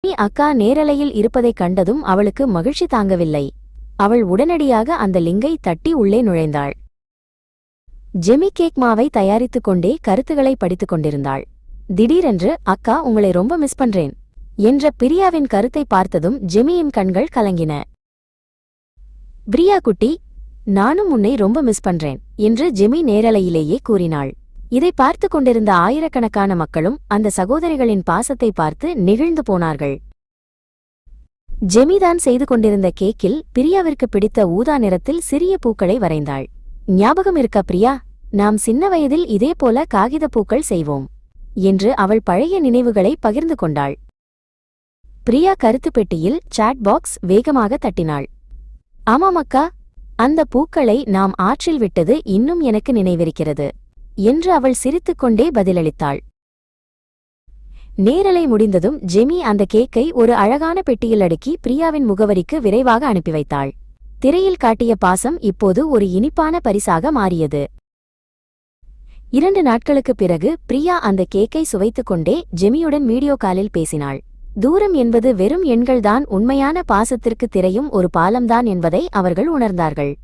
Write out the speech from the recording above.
அக்கா நேரலையில் இருப்பதைக் கண்டதும் அவளுக்கு மகிழ்ச்சி தாங்கவில்லை. அவள் உடனடியாக அந்த லிங்கை தட்டி உள்ளே நுழைந்தாள். ஜெமி கேக் மாவை தயாரித்துக் கொண்டே கருத்துக்களை படித்துக் கொண்டிருந்தாள். திடீரென்று, அக்கா, உங்களை ரொம்ப மிஸ் பண்றேன் என்ற பிரியாவின் கருத்தை பார்த்ததும் ஜெமியின் கண்கள் கலங்கின. பிரியா குட்டி, நானும் உன்னை ரொம்ப மிஸ் பண்றேன் என்று ஜெமி நேரலையிலேயே கூறினாள். இதை பார்த்து கொண்டிருந்த ஆயிரக்கணக்கான மக்களும் அந்த சகோதரிகளின் பாசத்தை பார்த்து நெகிழ்ந்து போனார்கள். ஜெமிதான் செய்து கொண்டிருந்த கேக்கில் பிரியாவிற்கு பிடித்த ஊதா நிறத்தில் சிறிய பூக்களை வரைந்தாள். ஞாபகம் இருக்கா பிரியா, நாம் சின்ன வயதில் இதேபோல காகித பூக்கள் செய்வோம் என்று அவள் பழைய நினைவுகளை பகிர்ந்து கொண்டாள். பிரியா கருத்து பெட்டியில் சாட் பாக்ஸ் வேகமாக தட்டினாள். ஆமாமக்கா, அந்த பூக்களை நாம் ஆற்றில் விட்டது இன்னும் எனக்கு நினைவிருக்கிறது என்று அவள் சிரித்துக்கொண்டே பதிலளித்தாள். நேரலை முடிந்ததும் ஜெமி அந்த கேக்கை ஒரு அழகான பெட்டியில் அடுக்கி பிரியாவின் முகவரிக்கு விரைவாக அனுப்பி வைத்தாள். திரையில் காட்டிய பாசம் இப்போது ஒரு இனிப்பான பரிசாக மாறியது. 2 நாட்களுக்குப் பிறகு பிரியா அந்த கேக்கை சுவைத்துக் கொண்டே ஜெமியுடன் வீடியோ காலில் பேசினாள். தூரம் என்பது வெறும் எண்கள்தான், உண்மையான பாசத்திற்கு திரையும் ஒரு பாலம்தான் என்பதை அவர்கள் உணர்ந்தார்கள்.